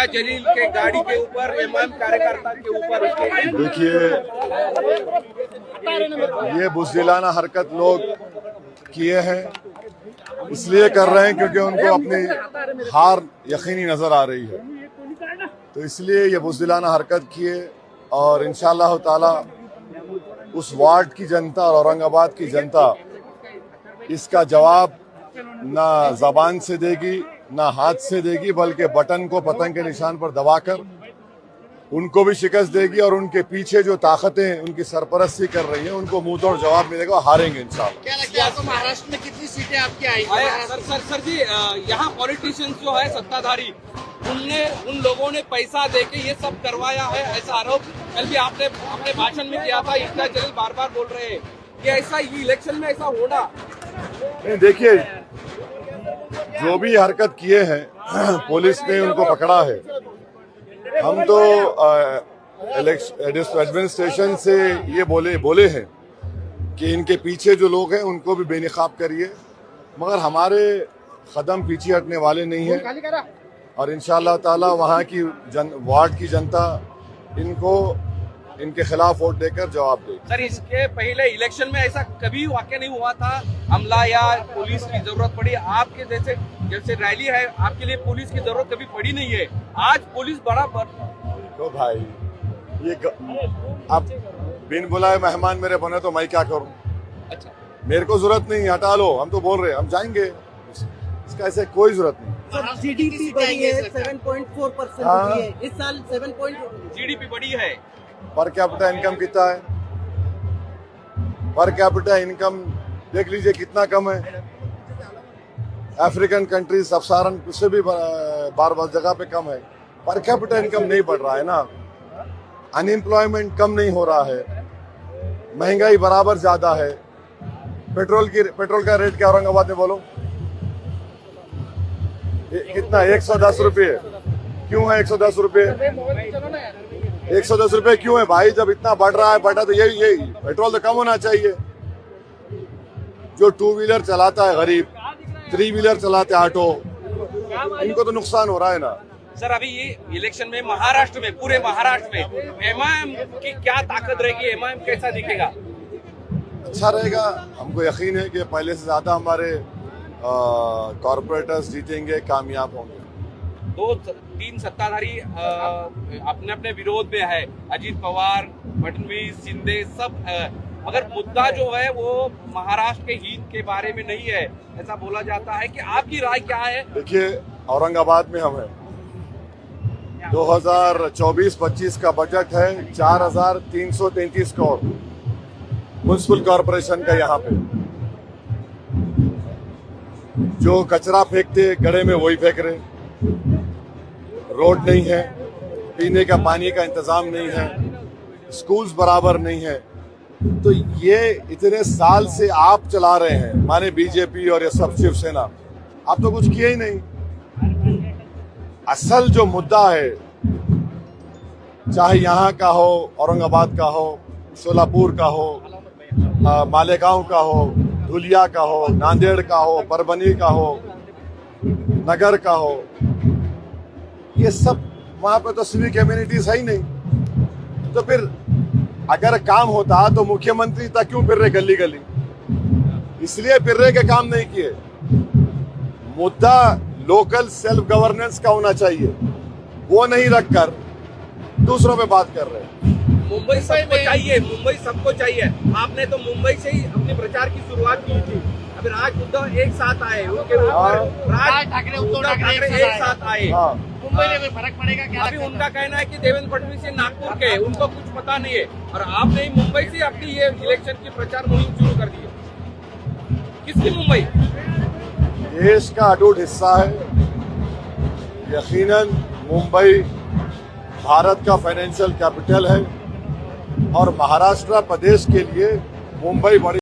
इफ्ता जलील के गाड़ी के ऊपर इमाम कार्यकर्ता के ऊपर देखिए, ये बुज़दिलाना हरकत लोग किए हैं, इसलिए कर रहे हैं क्योंकि उनको अपनी हार यकीनी नजर आ रही है, तो इसलिए ये बुज़दिलाना हरकत किए। और इंशाअल्लाह ताला उस वार्ड की जनता और औरंगाबाद की जनता इसका जवाब ना ज़बान से देगी ना हाथ से देगी, बल्कि बटन को पतंग के निशान पर दबाकर उनको भी शिकस्त देगी। और उनके पीछे जो ताकतें उनकी सरपरस्ती कर रही हैं उनको मुंह तोड़ जवाब मिलेगा, हारेंगे इंशाल्लाह। क्या लगता है आपको महाराष्ट्र में कितनी सीटें आपकी आएंगी? सर जी, यहाँ पॉलिटिशियंस जो है सत्ताधारी, उन लोगों ने पैसा देके ये सब करवाया है, ऐसा आरोप कल भी आपने अपने भाषण में किया था। इफ्ता जलील बार बार बोल रहे हैं कि ऐसा ये इलेक्शन में ऐसा होना। नहीं, देखिए, जो भी हरकत किए हैं पुलिस ने उनको पकड़ा है। हम तो एडमिनिस्ट्रेशन से ये बोले हैं कि इनके पीछे जो लोग हैं उनको भी बेनकाब करिए, मगर हमारे कदम पीछे हटने वाले नहीं हैं। और इंशाअल्लाह ताला वहाँ की वार्ड की जनता इनको इनके खिलाफ वोट देकर जवाब देगी। सर, इसके पहले इलेक्शन में ऐसा कभी वाकया नहीं हुआ था, हमला या पुलिस की जरूरत पड़ी? आपके जैसे रैली है, आपके लिए पुलिस की जरूरत कभी पड़ी नहीं है, आज पुलिस बड़ा तो भाई ये अब बिन बुलाए मेहमान मेरे बने तो मैं क्या करूं? अच्छा, मेरे को जरूरत नहीं, हटा लो, हम तो बोल रहे हैं हम जाएंगे, इसका ऐसे कोई जरूरत नहीं। जीडीपी बढ़ी है 7.4% इस साल 7. जीडीपी बढ़ी है। पर कैपिटा इनकम कितना है? पर कैपिटा इनकम देख लीजिए कितना कम है। अफ्रीकन कंट्रीज सब सारन उससे भी बार जगह पे कम है। पर कैपिटा इनकम नहीं बढ़ रहा है ना, अनएम्प्लॉयमेंट कम नहीं हो रहा है, महंगाई बराबर ज्यादा है। पेट्रोल का रेट क्या औरंगाबाद में बोलो कितना? 110 रुपये। क्यों है 110 रुपये? 110 रुपये क्यों है भाई? जब इतना बढ़ रहा है तो यही पेट्रोल तो कम होना चाहिए। जो 2 व्हीलर चलाता है गरीब, 3 व्हीलर चलाते ऑटो, इनको तो नुकसान हो रहा है ना। सर, अभी ये इलेक्शन में महाराष्ट्र में, पूरे महाराष्ट्र में एमआईएम की क्या ताकत रहेगी? एमआईएम कैसा दिखेगा? अच्छा रहेगा, हमको यकीन है कि पहले से ज्यादा हमारे कॉर्पोरेटर्स जीतेंगे, कामयाब होंगे। 2-3 सत्ताधारी अपने अपने विरोध में है, अजीत पवार, फडणवीस, शिंदे सब, मगर मुद्दा जो है वो महाराष्ट्र के हित के बारे में नहीं है, ऐसा बोला जाता है। कि आपकी राय क्या है? देखिए, औरंगाबाद में हम है 2024-25 का बजट है 4,333 करोड़ म्युनिसिपल कॉर्पोरेशन का। यहाँ पे जो कचरा फेंकते गड्ढे में वही फेंक रहे, रोड नहीं है, पीने का पानी का इंतजाम नहीं है, स्कूल्स बराबर नहीं है। तो ये इतने साल से आप चला रहे हैं, माने बीजेपी और ये सब शिवसेना, आप तो कुछ किए ही नहीं। असल जो मुद्दा है, चाहे यहाँ का हो, औरंगाबाद का हो, सोलापुर का हो, मालेगांव का हो, धुलिया का हो, नांदेड़ का हो, परभनी का हो, नगर का हो, ये सब वहां पे तो सिविक कम्युनिटीज है ही नहीं। तो फिर अगर काम होता तो मुख्यमंत्री तक क्यों फिर रहे गली गली? इसलिए फिर रहे के काम नहीं किए। मुद्दा लोकल सेल्फ गवर्नेंस का होना चाहिए, वो नहीं रखकर दूसरों पे बात कर रहे हैं। मुंबई सबको चाहिए, मुंबई सबको चाहिए। आपने तो मुंबई से ही अपने प्रचार की शुरुआत की थी। अभी राज उद्धव एक साथ आए, उनके ऊपर राज ठाकरे, उद्धव ठाकरे एक साथ आए। मुंबई में फर्क पड़ेगा क्या? अभी उनका कहना है कि देवेंद्र फडणवीस से नागपुर के, उनको कुछ पता नहीं है, और आपने ही मुंबई से अपनी ये इलेक्शन की प्रचार मुहिम शुरू कर दी है। किसकी मुंबई? देश का अटूट हिस्सा है। यकीनन मुंबई भारत का फाइनेंशियल कैपिटल है और महाराष्ट्र प्रदेश के लिए मुंबई बड़ी